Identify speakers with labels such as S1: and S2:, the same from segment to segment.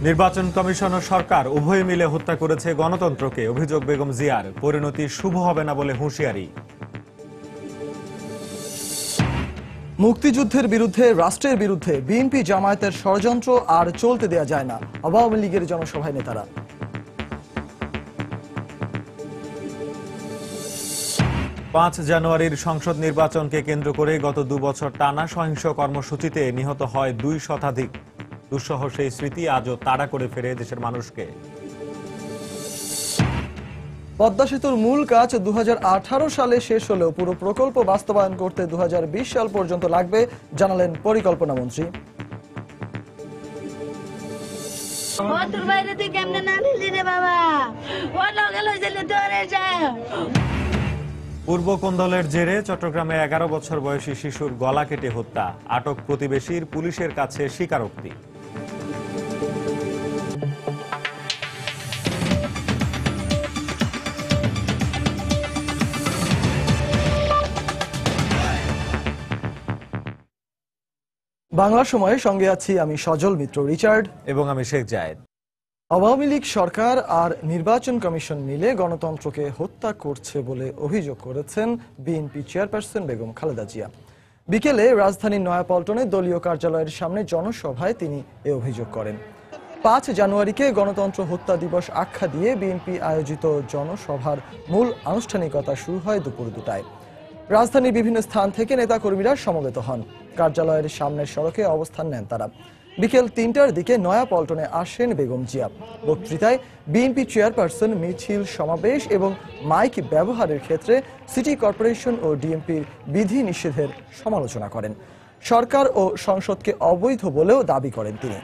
S1: নির্বাচন কমিশন ও সরকার উভয় মিলে হত্যা করেছে গণতন্ত্রকে, অভিযোগ বেগম জিয়ার। পরিণতি শুভ হবে না বলে হুঁশিয়ারি।
S2: মুক্তিযুদ্ধের বিরুদ্ধে, রাষ্ট্রের বিরুদ্ধে বিএনপি জামায়াতের ষড়যন্ত্র আর চলতে দেয়া যায় না, আওয়ামী লীগের জনসভায় নেতারা।
S1: 5 জানুয়ারির সংসদ নির্বাচনকে কেন্দ্র করে গত 2 বছর টানা সহিংস কর্মসূচিতে নিহত হয় 2 শতাধিক। দুঃসহ সেই স্মৃতি আজও তাড়া করে ফেরে দেশের মানুষকে।
S2: পদ্মা সেতুর মূল কাজ 2018 সালে শেষ হলেও পুরো প্রকল্প বাস্তবায়ন করতে 2020 সাল পর্যন্ত লাগবে, জানালেন পরিকল্পনা মন্ত্রী।
S1: পূর্ব কোন্দলের জেরে চট্টগ্রামে 11 বছর বয়সী শিশুর গলা কেটে হত্যা, আটক প্রতিবেশীর, পুলিশের কাছে স্বীকারোক্তি।
S2: বাংলা সময়ে সঙ্গে আছি আমি সজল মিত্র রিচার্ড
S1: এবং আমি শেখ জায়েদ।
S2: আওয়ামী লীগ সরকার আর নির্বাচন কমিশন মিলে গণতন্ত্রকে হত্যা করছে বলে অভিযোগ করেছেন বিএনপি চেয়ারপারসন বেগম খালেদা জিয়া। বিকেলে রাজধানীর নয়াপল্টনে দলীয় কার্যালয়ের সামনে জনসভায় তিনি এ অভিযোগ করেন। 5 জানুয়ারিকে গণতন্ত্র হত্যা দিবস আখ্যা দিয়ে বিএনপি আয়োজিত জনসভার মূল আনুষ্ঠানিকতা শুরু হয় দুপুর 2টায়। রাজধানীর বিভিন্ন স্থান থেকে নেতাকর্মীরা সমবেত হন। কার্যালয়ের সামনের সড়কে অবস্থান নেন তারা। বিকেল 3টার দিকে নয়াপল্টনে আসেন বেগম জিয়া। বক্তৃতায় বিএনপি চেয়ারপারসন মিছিল, সমাবেশ এবং মাইক ব্যবহারের ক্ষেত্রে সিটি কর্পোরেশন ও ডিএমপির বিধি নিষেধের সমালোচনা করেন। সরকার ও সংসদকে অবৈধ বলেও দাবি করেন তিনি।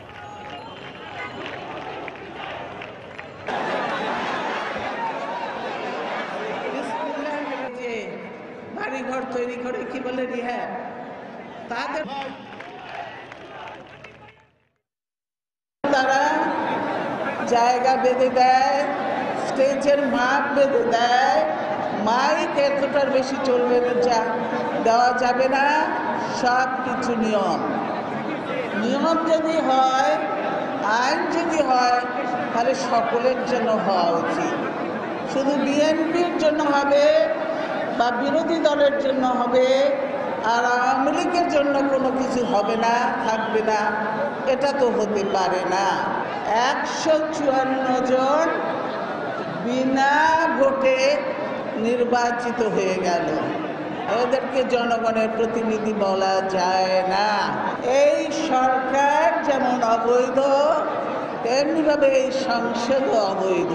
S3: ঘর তৈরি করে কি বলে রিহ্যাব, তাদের তারা জায়গা বেঁধে দেয়, স্টেজের মাপ বেঁধে দেয়, মাইক এতটার বেশি চলবে না, দেওয়া যাবে না। সব কিছু নিয়ম যদি হয়, আইন যদি হয়, তাহলে সকলের জন্য হওয়া উচিত। শুধু বিএনপির জন্য হবে বা বিরোধী দলের জন্য হবে আর আওয়ামী লীগের জন্য কোনো কিছু হবে না, থাকবে না, এটা তো হতে পারে না। 154 জন বিনা ভোটে নির্বাচিত হয়ে গেল, এদেরকে জনগণের প্রতিনিধি বলা যায় না। এই সরকার যেমন অবৈধ, তেমনিভাবে এই সংসদও অবৈধ।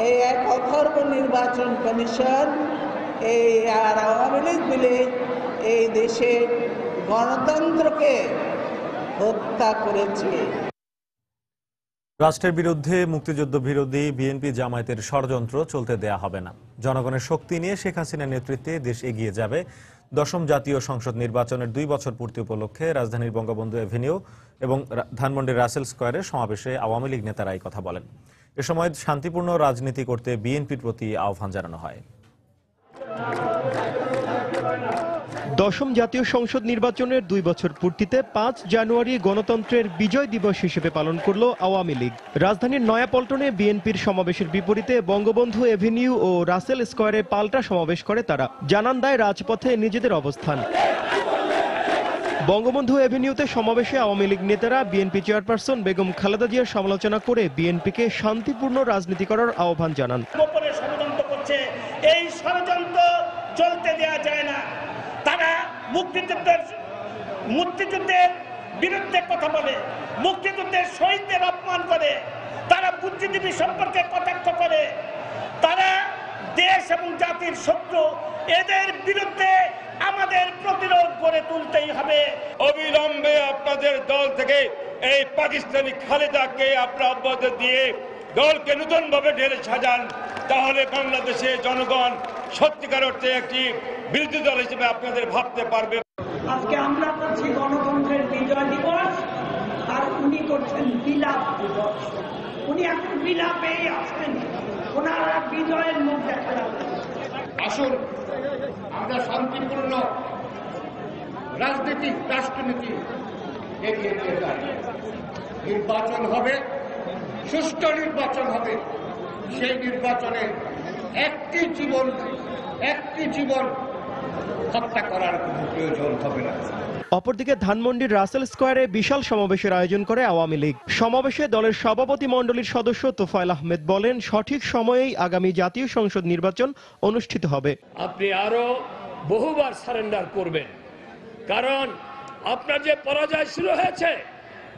S3: এই এক অথর্ব নির্বাচন কমিশন এই আর আওয়ামী লীগ মিলে এই দেশের গণতন্ত্রকে হত্যা করেছে।
S1: রাষ্ট্রের বিরুদ্ধে, মুক্তিযুদ্ধ বিরোধী বিএনপি জামায়াতের ষড়যন্ত্র চলতে দেয়া হবে না। জনগণের শক্তি নিয়ে শেখ হাসিনার নেতৃত্বে দেশ এগিয়ে যাবে। 10ম জাতীয় সংসদ নির্বাচনের 2 বছর পূর্তি উপলক্ষে রাজধানীর বঙ্গবন্ধু এভিনিউ এবং ধানমন্ডির রাসেল স্কয়ারে সমাবেশে আওয়ামী লীগ নেতারা এই কথা বলেন। এ সময় শান্তিপূর্ণ রাজনীতি করতে বিএনপির প্রতি আহ্বান জানানো হয়।
S4: 10ম জাতীয় সংসদ নির্বাচনের 2 বছর পূর্তিতে 5 জানুয়ারি গণতন্ত্রের বিজয় দিবস হিসেবে পালন করল আওয়ামী লীগ। রাজধানীর নয়াপল্টনে বিএনপির সমাবেশের বিপরীতে বঙ্গবন্ধু এভিনিউ ও রাসেল স্কয়ারে পাল্টা সমাবেশ করে তারা। জানান দেয় রাজপথে নিজেদের অবস্থান। বঙ্গবন্ধু এভিনিউতে সমাবেশে আওয়ামী লীগ নেতারা বিএনপি চেয়ারপারসন বেগম খালেদা জিয়ার সমালোচনা করে বিএনপিকে শান্তিপূর্ণ রাজনীতি করার আহ্বান জানান।
S5: ষড়যন্ত্র করছে, এই ষড়যন্ত্র চলতে দেওয়া যায় না। তারা মুক্তিযুদ্ধের বিরুদ্ধে কথা বলে, মুক্তিযুদ্ধের শহীদদের অপমান করে, তারা বুদ্ধিজীবী সম্পর্কে কটাক্ষ করে, তারা দেশ এবং জাতির শত্রু। এদের বিরুদ্ধে আমাদের প্রতিরোধ গড়ে তুলতেই হবে।
S6: অবিলম্বে আপনাদের দল থেকে এই পাকিস্তানি খালেদাকে আপনারা অব্যাহতি দিয়ে দলকে নতুন ভাবে ঢেলে সাজান, তাহলে বাংলাদেশে জনগণ সত্যিকার অর্থে একটি বিরোধী দল হিসেবে আপনাদের ভাবতে পারবে।
S3: আজকে আমরা করছি গণতন্ত্রের বিজয় দিবস, আর উনি করছেন বিলাপ দিবস। উনি এখন বিলাপেই আছেন, ওনারা বিজয়ের মুখ দেখা যাচ্ছে।
S6: আসুন আমরা শান্তিপূর্ণ রাজনীতি, রাষ্ট্রনীতি এগিয়ে নিয়ে যাই।
S7: নির্বাচন হবে, সুষ্ঠু নির্বাচন হবে। সেই নির্বাচনে একটি জীবন হত্যা করার কোনো প্রয়োজন হবে না।
S4: অপরদিকে ধানমন্ডির রাসেল স্কয়ারে বিশাল সমাবেশের আয়োজন করে আওয়ামী লীগ। সমাবেশে দলের সভাপতি মণ্ডলীর সদস্য তোফায়েল আহমেদ বলেন, সঠিক সময়েই আগামী জাতীয় সংসদ নির্বাচন অনুষ্ঠিত হবে।
S5: আপনি আরো বহুবার সারেন্ডার করবেন, কারণ আপনার যে পরাজয় শুরু হয়েছে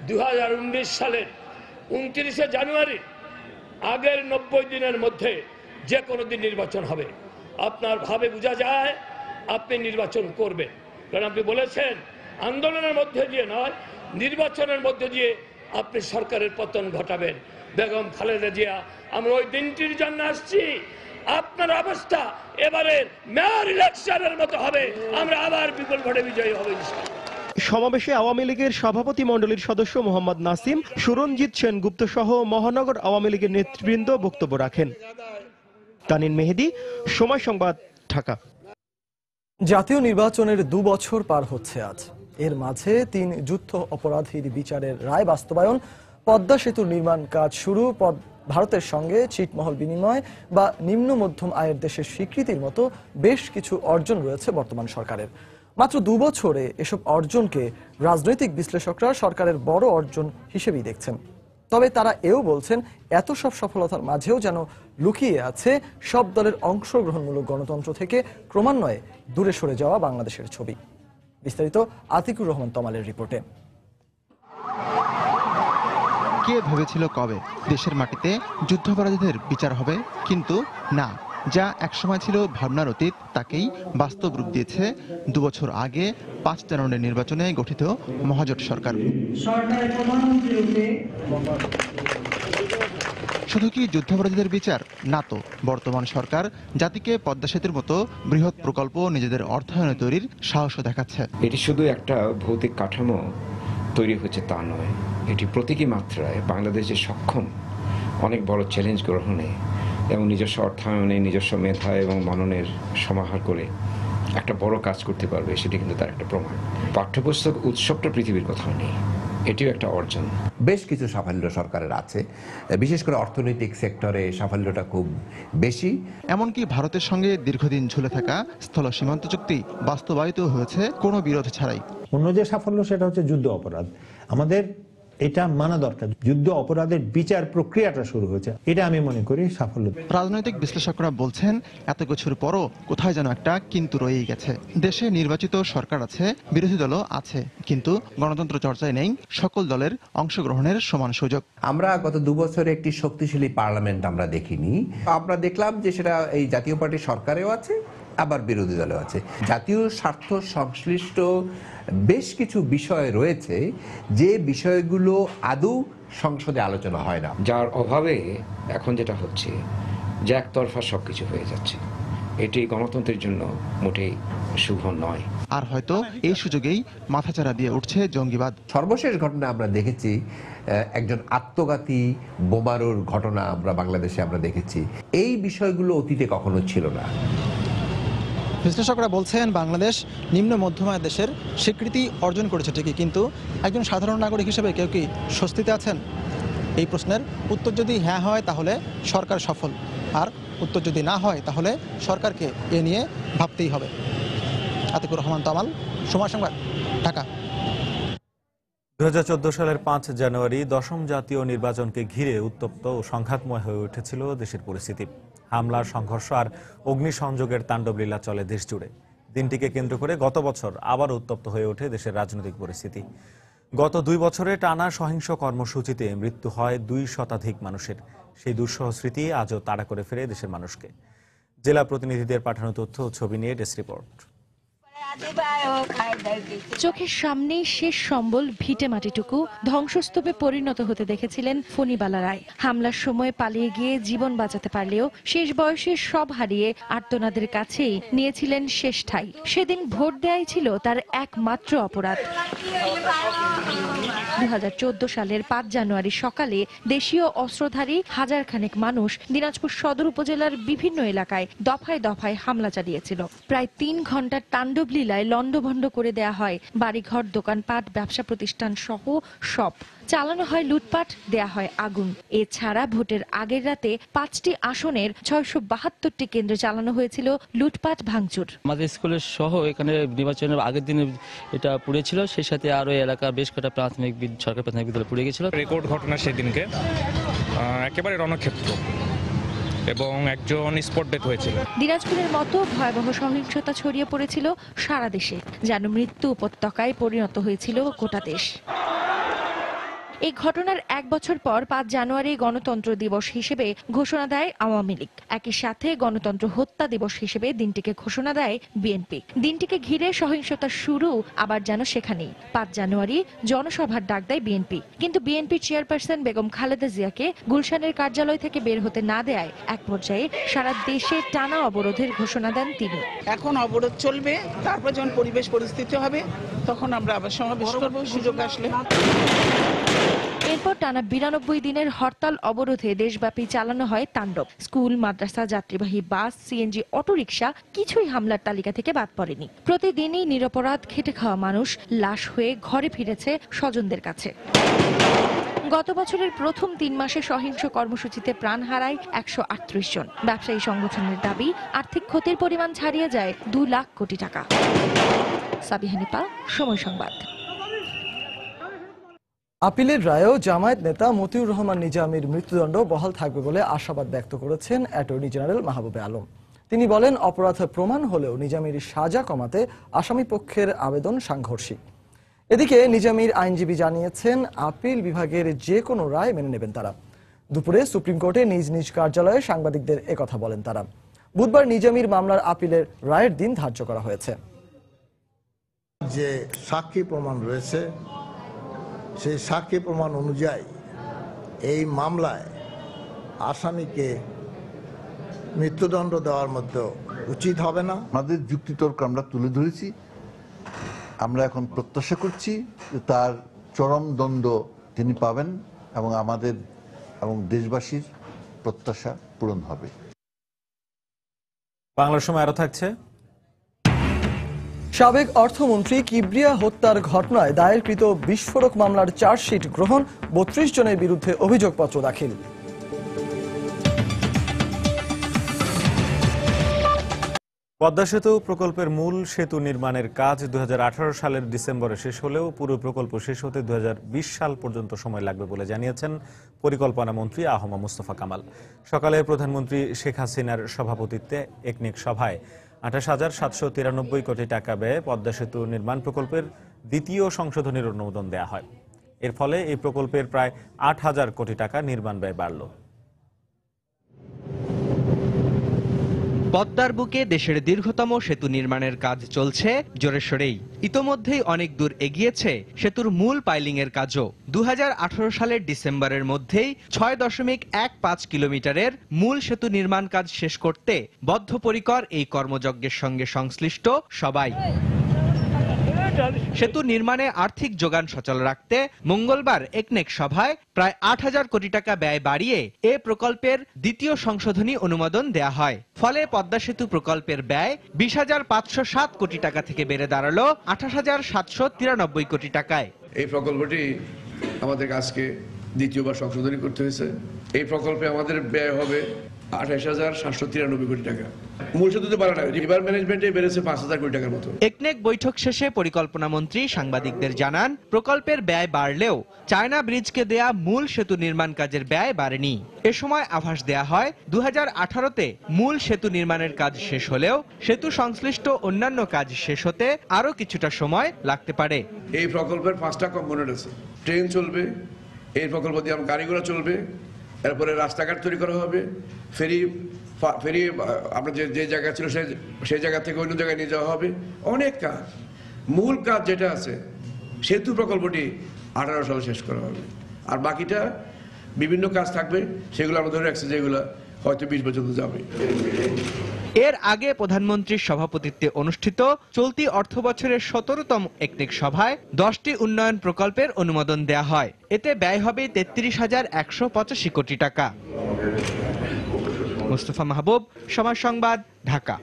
S5: 2019 সালের 29শে জানুয়ারি, আগের 90 দিনের মধ্যে যে কোনো দিন নির্বাচন হবে। আপনার ভাবে বোঝা যায় আপনি নির্বাচন করবেন, কারণ আপনি বলেছেন আন্দোলনের মধ্যে দিয়ে নয়, নির্বাচনের মধ্যে দিয়ে আপনি সরকারের পতন ঘটাবেন। বেগম খালেদা জিয়া, আমরা ওই দিনটির জন্য আসছি। আপনার অবস্থা এবারে মেয়র ইলেকশনের মতো হবে, আমরা আবার বিপুল ভোটে বিজয়ী হবে।
S4: সমাবেশে আওয়ামী লীগের সভাপতি মণ্ডলীর সদস্য মোহাম্মদ নাসিম, সুরঞ্জিত সেনগুপ্ত সহ মহানগর আওয়ামী লীগের নেতৃবৃন্দ বক্তব্য রাখেন। তানিন মেহেদি, সময় সংবাদ, ঢাকা।
S2: জাতীয় নির্বাচনের 2 বছর পার হচ্ছে আজ। এর মাঝে 3 যুদ্ধ অপরাধীর বিচারের রায় বাস্তবায়ন, পদ্মা সেতুর নির্মাণ কাজ শুরু, ভারতের সঙ্গে ছিটমহল বিনিময় বা নিম্ন মধ্যম আয়ের দেশের স্বীকৃতির মতো বেশ কিছু অর্জন রয়েছে বর্তমান সরকারের। মাত্র 2 বছরে এসব অর্জনকে রাজনৈতিক বিশ্লেষকরা সরকারের বড় অর্জন হিসেবেই দেখছেন। তবে তারা এও বলছেন, এত সব সফলতার মাঝেও যেন লুকিয়ে আছে সব দলের অংশগ্রহণমূলক গণতন্ত্র থেকে ক্রমান্বয়ে দূরে সরে যাওয়া বাংলাদেশের ছবি। বিস্তারিত আতিকুর রহমান তমালের রিপোর্টে।
S8: কে ভেবেছিল কবে দেশের মাটিতে যুদ্ধাপরাধীদের বিচার হবে? কিন্তু না, যা একসময় ছিল ভাবনার অতীত, তাকেই বাস্তব রূপ দিয়েছে 2 বছর আগে 5 জানুয়ারির নির্বাচনে গঠিত মহাজোট সরকার। শুধু কি যুদ্ধাপরাধীদের বিচার? না তো, বর্তমান সরকার জাতিকে পদ্মা সেতুর মতো বৃহৎ প্রকল্প নিজেদের অর্থায়নে তৈরির সাহসও দেখাচ্ছে।
S9: এটি শুধু একটা ভৌতিক কাঠামো তৈরি হচ্ছে তা নয়, এটি প্রতীকী মাত্রায় বাংলাদেশে সক্ষম অনেক বড় চ্যালেঞ্জ গ্রহণে এবং নিজস্ব অর্থায়নে, নিজস্ব মেধা এবং মননের সমাহার করে একটা বড় কাজ করতে পারবে, সেটি কিন্তু তার একটা প্রমাণ। পাঠ্যপুস্তক উৎসবটা পৃথিবীর কোথাও নেই, এটিও একটা অর্জন।
S10: বেশ কিছু সাফল্য সরকারের আছে, বিশেষ করে অর্থনৈতিক সেক্টরে সাফল্যটা খুব বেশি।
S8: এমনকি ভারতের সঙ্গে দীর্ঘদিন ঝুলে থাকা স্থল সীমান্ত চুক্তি বাস্তবায়িত হয়েছে কোনো বিরোধ ছাড়াই।
S11: অন্য যে সাফল্য সেটা হচ্ছে যুদ্ধ অপরাধ। আমাদের এটা মানা দরকার, যুদ্ধ অপরাধের বিচার প্রক্রিয়াটা শুরু হয়েছে, এটা আমি মনে করি সাফল্য।
S8: রাজনৈতিক বিশ্লেষকরা বলছেন, এত কিছুর পরও কোথায় যেন একটা কিন্তু রয়েই গেছে। দেশে নির্বাচিত সরকার আছে, বিরোধী দলও আছে, কিন্তু গণতন্ত্র চর্চায় নেই সকল দলের অংশগ্রহণের সমান সুযোগ।
S10: আমরা গত 2 বছরে একটি শক্তিশালী পার্লামেন্ট আমরা দেখিনি। আমরা দেখলাম যে সেটা এই জাতীয় পার্টির সরকারেও আছে, আবার বিরোধী দলে আছে। জাতীয় স্বার্থ সংশ্লিষ্ট বেশ কিছু বিষয় রয়েছে যে বিষয়গুলো আদৌ সংসদে আলোচনা হয় না,
S9: যার অভাবে এখন যেটা হচ্ছে যে একতরফা সবকিছু হয়ে যাচ্ছে, এটি গণতন্ত্রের জন্য মোটেই শুভ নয়।
S8: আর হয়তো এই সুযোগেই মাথাচাড়া দিয়ে উঠছে জঙ্গিবাদ।
S10: সর্বশেষ ঘটনা আমরা দেখেছি, একজন আত্মঘাতী বোমারুর ঘটনা আমরা বাংলাদেশে আমরা দেখেছি। এই বিষয়গুলো অতীতে কখনো ছিল না।
S12: বিশ্লেষকরা বলছেন, বাংলাদেশ নিম্ন মধ্যম আয়ের দেশের স্বীকৃতি অর্জন করেছে ঠিকই, কিন্তু একজন সাধারণ নাগরিক হিসেবে কেউ কি স্বস্তিতে আছেন? এই প্রশ্নের উত্তর যদি হ্যাঁ হয় তাহলে সরকার সফল, আর উত্তর যদি না হয় তাহলে সরকারকে এ নিয়ে ভাবতেই হবে। আতিকুর রহমান তামাল, সময় সংবাদ, ঢাকা।
S1: 2014 সালের 5 জানুয়ারি 10ম জাতীয় নির্বাচনকে ঘিরে উত্তপ্ত ও সংঘাতময় হয়ে উঠেছিল দেশের পরিস্থিতি। হামলা, সংঘর্ষ আর অগ্নিসংযোগের তাণ্ডবলীলা চলে দেশ জুড়ে। দিনটিকে কেন্দ্র করে গত বছর আবার উত্তপ্ত হয়ে ওঠে দেশের রাজনৈতিক পরিস্থিতি। গত 2 বছরে টানা সহিংস কর্মসূচিতে মৃত্যু হয় 2 শতাধিক মানুষের। সেই দুঃসহ স্মৃতি আজও তাড়া করে ফেরে দেশের মানুষকে। জেলা প্রতিনিধিদের পাঠানো তথ্য ও ছবি নিয়ে ডেস্ক রিপোর্ট।
S13: চোখের সামনেই শেষ সম্বল ভিটে মাটিটুকু ধ্বংসস্তূপে পরিণত হতে দেখেছিলেন ফণীবালা রায়। হামলার সময় পালিয়ে গিয়ে জীবন বাঁচাতে পারলেও শেষ বয়সে সব হারিয়ে আর্তনাদের কাছেই নিয়েছিলেন শেষ ঠাঁই। সেদিন ভোট দেয়াই ছিল তার একমাত্র অপরাধ। 2014 সালের 5 জানুয়ারি সকালে দেশীয় অস্ত্রধারী হাজার খানেক মানুষ দিনাজপুর সদর উপজেলার বিভিন্ন এলাকায় দফায় দফায় হামলা চালিয়েছিল। প্রায় 3 ঘন্টার তাণ্ডব অবলীলায় লণ্ডভণ্ড করে দেয়া হয় বাড়িঘর, দোকানপাট, ব্যবসা প্রতিষ্ঠান সহ সব। চালানো হয় লুটপাট, দেয়া হয় আগুন। এছাড়া ভোটের আগের রাতে 5টি আসনের 672টি কেন্দ্রে চালানো হয়েছিল লুটপাট, ভাঙচুর।
S14: আমাদের স্কুলের সহ এখানে নির্বাচনের আগের দিনে এটা পুড়েছিল, সেই সাথে আরো এলাকা বেশ কটা সরকারি প্রাথমিক বিদ্যালয় পুড়ে গেছিল।
S15: রেকর্ড ঘটনা সেদিনকে একেবারে রণক্ষেত্র এবং একজন স্পট ডেথ হয়েছিল।
S13: দিনাজপুরের মতো ভয়াবহ সহিংসতা ছড়িয়ে পড়েছিল সারা দেশে, যেন মৃত্যু উপত্যকায় পরিণত হয়েছিল গোটা দেশ। এই ঘটনার 1 বছর পর 5 জানুয়ারি গণতন্ত্র দিবস হিসেবে ঘোষণা দেয় আওয়ামী লীগ। একই সাথে গণতন্ত্র হত্যা দিবস হিসেবে দিনটিকে ঘোষণা দেয় বিএনপি। দিনটিকে ঘিরে সহিংসতা শুরু আবার যেন সেখানেই। 5 জানুয়ারি জনসভার ডাক দেয় বিএনপি, কিন্তু বিএনপির চেয়ারপারসন বেগম খালেদা জিয়াকে গুলশানের কার্যালয় থেকে বের হতে না দেয় এক পর্যায়ে সারা দেশে টানা অবরোধের ঘোষণা দেন তিনি।
S3: এখন অবরোধ চলবে, তারপর যখন পরিবেশ পরিস্থিতি হবে তখন আমরা আবার সমাবেশ করব সুযোগ আসলে।
S13: এরপর টানা 92 দিনের হরতাল অবরোধে দেশব্যাপী চালানো হয় তাণ্ডব। স্কুল, মাদ্রাসা, যাত্রীবাহী বাস, সিএনজি, অটোরিকশা কিছুই হামলার তালিকা থেকে বাদ পড়েনি। প্রতিদিনই নিরপরাধ খেটে খাওয়া মানুষ লাশ হয়ে ঘরে ফিরেছে স্বজনদের কাছে। গত বছরের প্রথম 3 মাসে সহিংস কর্মসূচিতে প্রাণ হারায় 138 জন। ব্যবসায়ী সংগঠনের দাবি, আর্থিক ক্ষতির পরিমাণ ছাড়িয়ে যায় 2 লাখ কোটি টাকা। সাবিহা নিপা, সময় সংবাদ।
S2: আপিলের রায়েও জামায়াত নেতা মতিউর রহমান নিজামীর মৃত্যুদণ্ড বহাল থাকবে বলে আশাবাদ ব্যক্ত করেছেন অ্যাটর্নি জেনারেল মাহবুবে আলম। তিনি বলেন, অপরাধ প্রমাণ হলেও নিজামীর সাজা কমাতে আসামি পক্ষের আবেদন সাংঘর্ষিক। এদিকে নিজামীর আইনজীবী জানিয়েছেন, আপিল বিভাগের যে কোনো রায় মেনে নেবেন তারা। দুপুরে সুপ্রিম কোর্টে নিজ নিজ কার্যালয়ে সাংবাদিকদের একথা বলেন তারা। বুধবার নিজামীর মামলার আপিলের রায়ের দিন ধার্য করা হয়েছে।
S16: যে সাক্ষী প্রমাণ রয়েছে, সেই সাক্ষী প্রমাণ অনুযায়ী এই মামলায় আসামিকে মৃত্যুদণ্ড দেওয়ার মতো উচিত হবে না।
S17: আমাদের যুক্তিতর্ক আমরা তুলে ধরেছি। আমরা এখন প্রত্যাশা করছি যে তার চরম দণ্ড তিনি পাবেন এবং আমাদের এবং দেশবাসীর প্রত্যাশা পূরণ হবে।
S1: বাংলার সময় আরো থাকছে।
S2: সাবেক অর্থমন্ত্রী কিবরিয়া হত্যার ঘটনায় দায়েরকৃত বিস্ফোরক মামলার চার্জশিট গ্রহণ, 32 জনের বিরুদ্ধে অভিযোগপত্র দাখিল।
S1: পদ্মা সেতু প্রকল্পের মূল সেতু নির্মাণের কাজ 2018 সালের ডিসেম্বরে শেষ হলেও পুরো প্রকল্প শেষ হতে 2020 সাল পর্যন্ত সময় লাগবে বলে জানিয়েছেন পরিকল্পনা মন্ত্রী আহমা মুস্তফা কামাল। সকালে প্রধানমন্ত্রী শেখ হাসিনার সভাপতিত্বে একনেক সভায় 28,793 কোটি টাকা ব্যয়ে পদ্মা সেতু নির্মাণ প্রকল্পের দ্বিতীয় সংশোধনীর অনুমোদন দেওয়া হয়। এর ফলে এই প্রকল্পের প্রায় 8,000 কোটি টাকা নির্মাণ ব্যয় বাড়ল।
S18: পদ্মার বুকে দেশের দীর্ঘতম সেতু নির্মাণের কাজ চলছে জোরে সোরেই। ইতোমধ্যেই অনেক দূর এগিয়েছে সেতুর মূল পাইলিং এর কাজও। 2018 সালের ডিসেম্বরের মধ্যেই 6.15 কিলোমিটারের মূল সেতু নির্মাণ কাজ শেষ করতে বদ্ধপরিকর এই কর্মযজ্ঞের সঙ্গে সংশ্লিষ্ট সবাই। সেতু নির্মাণে আর্থিক যোগান সচল রাখতে মঙ্গলবার একনেক সভায় প্রায় 8,000 কোটি টাকা ব্যয় বাড়িয়ে এ প্রকল্পের দ্বিতীয় সংশোধনী অনুমোদন দেয়া হয়। ফলে পদ্মা সেতু প্রকল্পের ব্যয় 20,507 কোটি টাকা থেকে বেড়ে দাঁড়ালো 28,793 কোটি টাকায়।
S19: এই প্রকল্পটি আমাদের আজকে দ্বিতীয়বার সংশোধনী করতে হয়েছে। এই প্রকল্পে আমাদের ব্যয় হবে 28,793 কোটি টাকা। মূল সেতুতে বাড়া না, রিভার ম্যানেজমেন্টে বেড়েছে 5,000 কোটি টাকার মতো।
S18: একনেক বৈঠক শেষে পরিকল্পনা মন্ত্রী সাংবাদিকদের জানান, প্রকল্পের ব্যয় বাড়লেও চায়না ব্রিজকে দেয়া মূল সেতু নির্মাণ কাজের ব্যয় বাড়েনি। এ সময় আভাস দেয়া হয় 2018-তে মূল সেতু নির্মাণের কাজ শেষ হলেও সেতু সংশ্লিষ্ট অন্যান্য কাজ শেষ হতে আরো কিছুটা সময় লাগতে পারে।
S19: এই প্রকল্পের 5টা কম্পোনেন্ট আছে। ট্রেন চলবে, এই প্রকল্প দিয়ে গাড়ি ঘোড়া চলবে, এরপরে রাস্তাঘাট তৈরি করা হবে, ফেরি আমরা যে জায়গা ছিল সেই জায়গা থেকে অন্য জায়গায় নিয়ে যাওয়া হবে। অনেক কাজ, মূল কাজ যেটা আছে সেতু প্রকল্পটি 18 সালে শেষ করা হবে। আর বাকিটা বিভিন্ন কাজ থাকবে, সেগুলো আমরা ধরে রাখছি যেগুলো হয়তো 20 পর্যন্ত যাবে।
S18: এর আগে প্রধানমন্ত্রীর সভাপতিত্বে অনুষ্ঠিত চলতি অর্থ বছরের 17তম একনেক সভায় 10টি উন্নয়ন প্রকল্পের অনুমোদন দেয়া হয়। এতে ব্যয় হবে 33,185 কোটি টাকা। মুস্তফা মাহবুব, সময় সংবাদ, ঢাকা।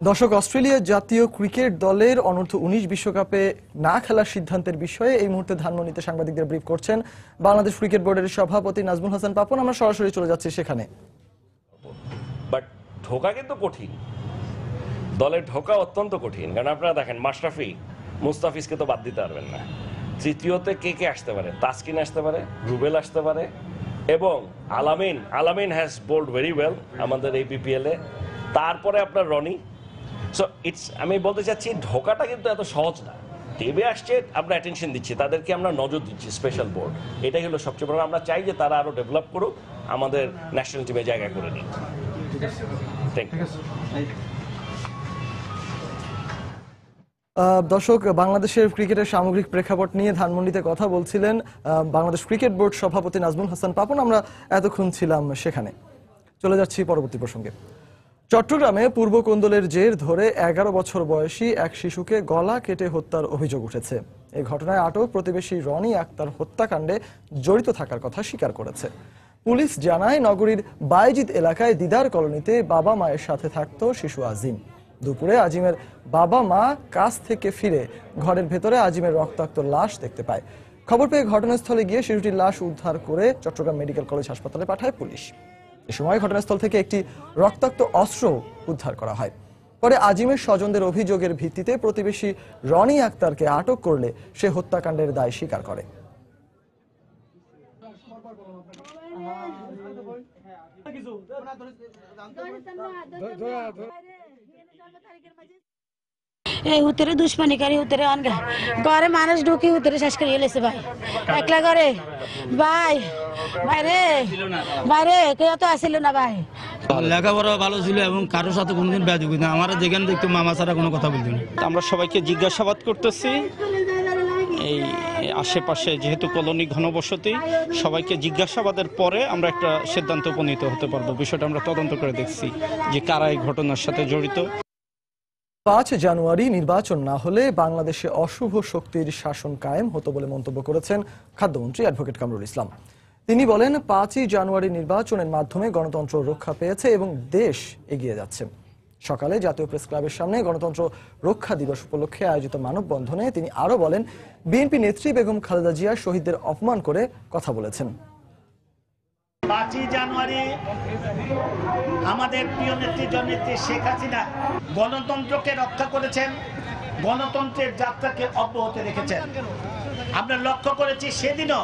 S2: দর্শক, অস্ট্রেলিয়া জাতীয় ক্রিকেট দলের অনূর্ধ্ব-19 বিশ্বকাপে না খেলার সিদ্ধান্তের বিষয়ে এই মুহূর্তে ধানমন্ডিতে সাংবাদিকদের ব্রিফ করছেন বাংলাদেশ ক্রিকেট বোর্ডের সভাপতি নাজমুল হাসান পাপন। আমরা সরাসরি চলে যাচ্ছি সেখানে।
S20: বাট ঢোকা কিন্তু কঠিন, দলের ঢোকা অত্যন্ত কঠিন, কারণ আপনারা দেখেন মাশরাফি মুস্তাফিজকে তো বাদ দিতে পারবেন না। তৃতীয়তে কে কে আসতে পারে? তাসকিন আসতে পারে, রুবেল আসতে পারে, এবং আলামিন হ্যাজ বোল্ড ভেরি ওয়েল আমাদের এই বিপিএল এ। তারপরে আপনার রনি। সো আমি বলতে চাচ্ছি ঢোকাটা কিন্তু এত সহজ না। টিভি আসছে, আমরা অ্যাটেনশন দিচ্ছি, তাদেরকে আমরা নজর দিচ্ছি, স্পেশাল বোর্ড। এটাই হলো সবচেয়ে বড়। আমরা চাই যে তারা আরো ডেভেলপ করুক, আমাদের ন্যাশনাল টিমে জায়গা করে নিক।
S2: দর্শক, বাংলাদেশের ক্রিকেটের সামগ্রিক প্রেক্ষাপট নিয়ে ধানমন্ডিতে কথা বলছিলেন বাংলাদেশ ক্রিকেট বোর্ড সভাপতি নাজমুল হাসান পাপন। আমরা এতক্ষণ ছিলাম সেখানে। চলে যাচ্ছি পরবর্তী প্রসঙ্গে। চট্টগ্রামে পূর্ব কোন্দলের জের ধরে 11 বছর বয়সী এক শিশুকে গলা কেটে হত্যার অভিযোগ উঠেছে। এই ঘটনায় আটক প্রতিবেশী রনি আক্তার হত্যাকাণ্ডে জড়িত থাকার কথা স্বীকার করেছে। পুলিশ জানায়, নগরীর বাইজিদ এলাকায় দিদার কলোনিতে বাবা মায়ের সাথে থাকত শিশু আজিম। দুপুরে আজিমের বাবা মা কাজ থেকে ফিরে ঘরের ভেতরে আজিমের রক্তাক্ত লাশ দেখতে পায়। খবর পেয়ে ঘটনাস্থলে গিয়ে শিশুটির লাশ উদ্ধার করে চট্টগ্রাম মেডিকেল কলেজ হাসপাতালে পাঠায় পুলিশ। এ সময় ঘটনাস্থল থেকে একটি রক্তাক্ত অস্ত্র উদ্ধার করা হয়। পরে আজিমের স্বজনদের অভিযোগের ভিত্তিতে প্রতিবেশী রনি আক্তারকে আটক করলে সে হত্যাকাণ্ডের দায় স্বীকার করে।
S21: এই উত্তরে দুশ্মনীকারী উত্তরে অনগা ঘরে মানুষ ঢুকি উত্তরে শেষ করে এলেছে ভাই, একলা করে ভাই বাইরে বাইরে কেউ তো আসিল না ভাই।
S22: লেখাপড়া ভালো ছিল এবং কারোর সাথে কোনোদিন ব্যাধি না। আমার যেখানে দেখতো মামা ছাড়া কোনো কথা বলতো না।
S23: আমরা সবাইকে জিজ্ঞাসাবাদ করতেছি, এই আশেপাশে যেহেতু কলোনি ঘনবসতি, সবাইকে জিজ্ঞাসাবাদের পরে আমরা একটা সিদ্ধান্তে উপনীত হতে পারবো। বিষয়টা আমরা তদন্ত করে দেখছি যে কারা এই ঘটনার সাথে জড়িত।
S2: 5 জানুয়ারি নির্বাচন না হলে বাংলাদেশে অশুভ শক্তির শাসন কায়েম হতো বলে মন্তব্য করেছেন খাদ্যমন্ত্রী অ্যাডভোকেট কামরুল ইসলাম। তিনি বলেন, 5ই জানুয়ারি নির্বাচনের মাধ্যমে গণতন্ত্র রক্ষা পেয়েছে এবং দেশ এগিয়ে যাচ্ছে। সকালে জাতীয় প্রেস ক্লাবের সামনে গণতন্ত্র রক্ষা দিবস উপলক্ষে আয়োজিত মানববন্ধনে তিনি আরো বলেন, বিএনপি নেত্রী বেগম খালেদা জিয়া শহীদদের অপমান করে কথা বলেছেন।
S5: 5ই জানুয়ারি আমাদের প্রিয় নেত্রী জননেত্রী শেখ হাসিনা গণতন্ত্রকে রক্ষা করেছেন, গণতন্ত্রের যাত্রাকে অব্যাহত রেখেছেন। আমরা লক্ষ্য করেছি সেদিনও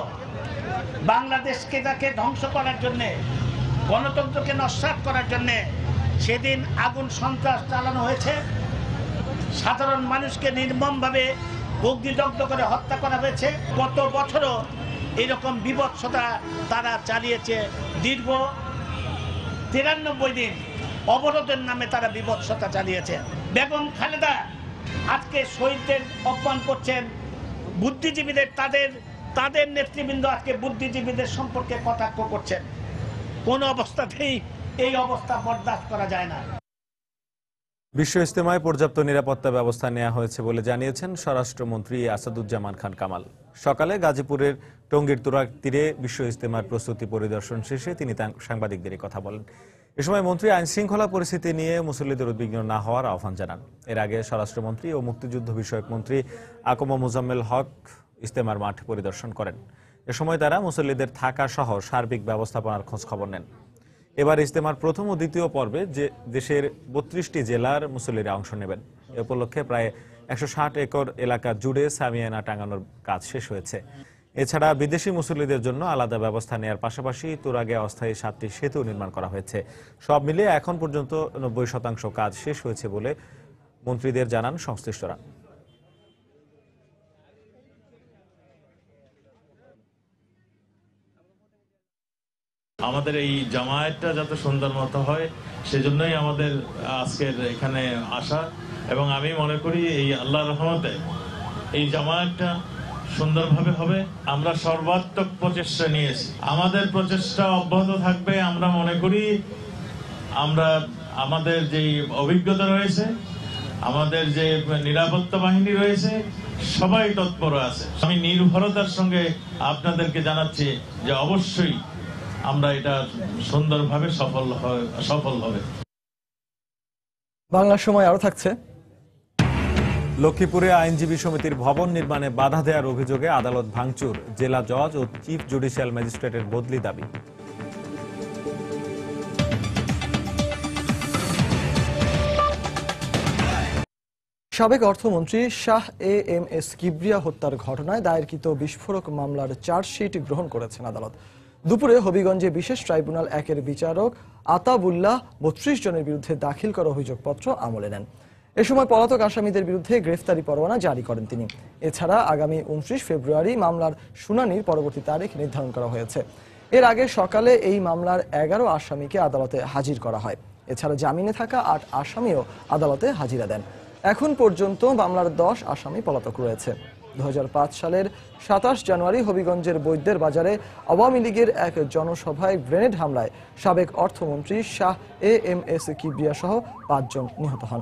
S5: বাংলাদেশকে তাকে ধ্বংস করার জন্যে, গণতন্ত্রকে নস্যাৎ করার জন্যে সেদিন আগুন সন্ত্রাস চালানো হয়েছে। সাধারণ মানুষকে নির্মমভাবে অগ্নিদগ্ধ করে হত্যা করা হয়েছে। গত বছরও এরকম বিভৎসতা তারা চালিয়েছে। দীর্ঘ 93 দিন অবরোধের নামে তারা বিভৎসতা চালিয়েছে। বেগম খালেদা আজকে শহীদদের অপমান করছেন, বুদ্ধিজীবীদের, তাদের নেতৃবৃন্দ আজকে বুদ্ধিজীবীদের সম্পর্কে কটাক্ষ করছেন। কোন অবস্থাতেই এই অবস্থা বরদাস্ত করা যায় না।
S1: বিশ্ব ইজতেমায় পর্যাপ্ত নিরাপত্তা ব্যবস্থা নেওয়া হয়েছে বলে জানিয়েছেন স্বরাষ্ট্রমন্ত্রী আসাদুজ্জামান খান কামাল। সকালে গাজীপুরের টঙ্গীর তুরাগ তীরে বিশ্ব ইজতেমার প্রস্তুতি পরিদর্শন শেষে তিনি সাংবাদিকদের কথা বলেন। এ সময় মন্ত্রী আইন শৃঙ্খলা পরিস্থিতি নিয়ে মুসল্লিদের উদ্বিগ্ন না হওয়ার আহ্বান জানান। এর আগে স্বরাষ্ট্রমন্ত্রী ও মুক্তিযুদ্ধ বিষয়ক মন্ত্রী আকম মোজাম্মেল হক ইজতেমার মাঠ পরিদর্শন করেন। এ সময় তারা মুসল্লিদের থাকা সহ সার্বিক ব্যবস্থাপনার খোঁজ খবর নেন। এবার ইজতেমার প্রথম ও দ্বিতীয় পর্বে যে দেশের 32টি জেলার মুসল্লিরা অংশ নেবেন। এ উপলক্ষে প্রায় 160 একর এলাকা জুড়ে সামিয়ানা টাঙানোর কাজ শেষ হয়েছে। এছাড়া বিদেশি মুসল্লিদের জন্য আলাদা ব্যবস্থা নেওয়ার পাশাপাশি তুরাগে অস্থায়ী 7টি সেতু নির্মাণ করা হয়েছে। সব মিলিয়ে এখন পর্যন্ত 90% কাজ শেষ হয়েছে বলে মন্ত্রীদের জানান সংশ্লিষ্টরা।
S24: আমাদের এই জামায়াতটা যাতে সুন্দর মতো হয় সেজন্যই আমাদের আজকের এখানে আসা, এবং আমি মনে করি এই আল্লাহর রহমতে এই জামায়াতটা সুন্দরভাবে হবে। আমরা সর্বাত্মক প্রচেষ্টা নিয়েছি, আমাদের প্রচেষ্টা অব্যাহত থাকবে। আমরা মনে করি আমরা আমাদের যে অভিজ্ঞতা রয়েছে, আমাদের যে নিরাপত্তা বাহিনী রয়েছে, সবাই তৎপর আছে। আমি নির্ভরতার সঙ্গে আপনাদেরকে জানাচ্ছি যে অবশ্যই আমরা এটা সুন্দরভাবে সফল হবে।
S2: বাংলার সময় আরো থাকছে।
S1: লক্ষ্মীপুরে আইনজীবী সমিতির ভবন নির্মাণে বাধা দেওয়ার অভিযোগে আদালত ভাঙচুর, জেলা জজ ও চিফ জুডিশিয়াল ম্যাজিস্ট্রেটের বদলি দাবি।
S2: সাবেক অর্থমন্ত্রী শাহ এএমএস কিবরিয়া হত্যার ঘটনায় দায়েরকৃত বিস্ফোরক মামলার চার্জশিট গ্রহণ করেছেন আদালত। দুপুরে হবিগঞ্জে বিশেষ ট্রাইব্যুনাল 1-এর বিচারক আতাবুল্লাহ 32 জনের বিরুদ্ধে দাখিল করা অভিযোগপত্র আমলে নেন। এ সময় পলাতক আসামিদের বিরুদ্ধে গ্রেফতারি পরোয়ানা জারি করেন তিনি। এছাড়া আগামী 29 ফেব্রুয়ারি মামলার শুনানির পরবর্তী তারিখ নির্ধারণ করা হয়েছে। এর আগে সকালে এই মামলার 11 আসামিকে আদালতে হাজির করা হয়। এছাড়া জামিনে থাকা 8 আসামিও আদালতে হাজিরা দেন। এখন পর্যন্ত মামলার 10 আসামি পলাতক রয়েছে। 2005 সালের 27 জানুয়ারি হবিগঞ্জের বৈদ্যের বাজারে আওয়ামী লীগের এক জনসভায় গ্রেনেড হামলায় সাবেক অর্থমন্ত্রী শাহ এএমএস কিবরিয়া সহ 5 জন নিহত হন।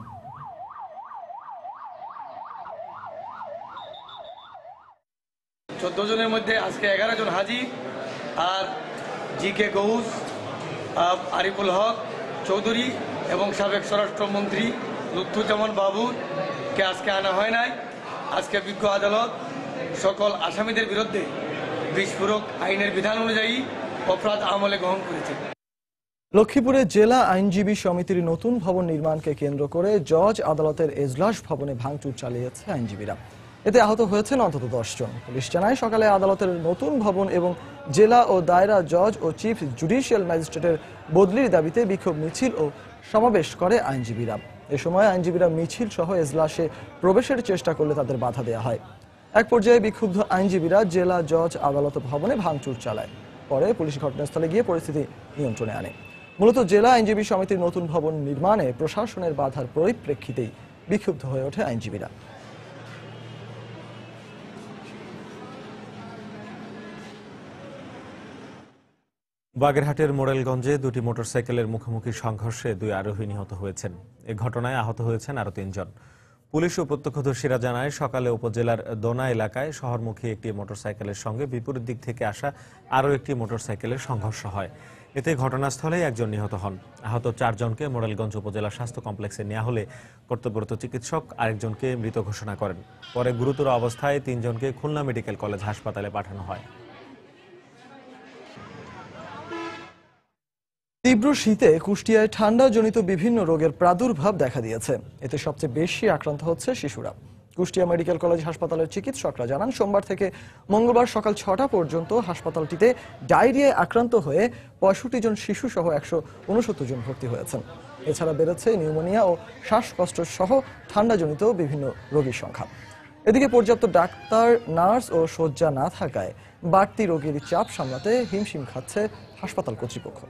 S4: জনের মধ্যে আজকে 11 জন হাজির, আর জি.কে. গৌস, আরিফুল হক চৌধুরী এবং সাবেক স্বরাষ্ট্রমন্ত্রী লুৎফুজ্জামান বাবুকে আজকে আনা হয় নাই। আজকে বিজ্ঞ আদালত সকল আসামিদের বিরুদ্ধে বিস্ফোরক আইনের বিধান অনুযায়ী অপরাধ আমলে গ্রহণ করেছে।
S2: লক্ষ্মীপুরে জেলা আইনজীবী সমিতির নতুন ভবন নির্মাণকে কেন্দ্র করে জজ আদালতের এজলাস ভবনে ভাঙচুর চালিয়েছে আইনজীবীরা। এতে আহত হয়েছেন অন্তত 10 জন। পুলিশ জানায় সকালে আদালতের নতুন ভবন এবং জেলা ও দায়রা জজ ও চিফ জুডিশিয়াল ম্যাজিস্ট্রেটের বদলির দাবিতে বিক্ষোভ মিছিল ও সমাবেশ করে আইনজীবীরা। এ সময় আইনজীবীরা মিছিল সহ এজলাসে প্রবেশের চেষ্টা করলে তাদের বাধা দেওয়া হয়। এক পর্যায়ে বিক্ষুব্ধ আইনজীবীরা জেলা জজ আদালত ভবনে ভাঙচুর চালায়। পরে পুলিশ ঘটনাস্থলে গিয়ে পরিস্থিতি নিয়ন্ত্রণে আনে। মূলত জেলা আইনজীবী সমিতির নতুন ভবন নির্মাণে প্রশাসনের বাধার পরিপ্রেক্ষিতেই বিক্ষুব্ধ হয়ে ওঠে আইনজীবীরা।
S1: বাগেরহাটের মোরেলগঞ্জে 2টি মোটরসাইকেলের মুখোমুখি সংঘর্ষে 2 আরোহী নিহত হয়েছেন। এ ঘটনায় আহত হয়েছেন আরও 3 জন। পুলিশ ও প্রত্যক্ষদর্শীরা জানায় সকালে উপজেলার দোনা এলাকায় শহরমুখী একটি মোটরসাইকেলের সঙ্গে বিপরীত দিক থেকে আসা আরও একটি মোটরসাইকেলের সংঘর্ষ হয়। এতে ঘটনাস্থলেই একজন নিহত হন। আহত 4 জনকে মোরেলগঞ্জ উপজেলা স্বাস্থ্য কমপ্লেক্সে নেওয়া হলে কর্তব্যরত চিকিৎসক আরেকজনকে মৃত ঘোষণা করেন। পরে গুরুতর অবস্থায় 3 জনকে খুলনা মেডিকেল কলেজ হাসপাতালে পাঠানো হয়।
S2: তীব্র শীতে কুষ্টিয়ায় ঠান্ডাজনিত বিভিন্ন রোগের প্রাদুর্ভাব দেখা দিয়েছে। এতে সবচেয়ে বেশি আক্রান্ত হচ্ছে শিশুরা। কুষ্টিয়া মেডিকেল কলেজ হাসপাতালের চিকিৎসকরা জানান সোমবার থেকে মঙ্গলবার সকাল 6টা পর্যন্ত হাসপাতালটিতে ডায়রিয়ায় আক্রান্ত হয়ে 65 জন শিশু সহ 169 জন ভর্তি হয়েছেন। এছাড়া বেড়েছে নিউমোনিয়া ও শ্বাসকষ্ট সহ ঠান্ডাজনিত বিভিন্ন রোগীর সংখ্যা। এদিকে পর্যাপ্ত ডাক্তার, নার্স ও শয্যা না থাকায় বাড়তি রোগীর চাপ সামলাতে হিমশিম খাচ্ছে হাসপাতাল কর্তৃপক্ষ।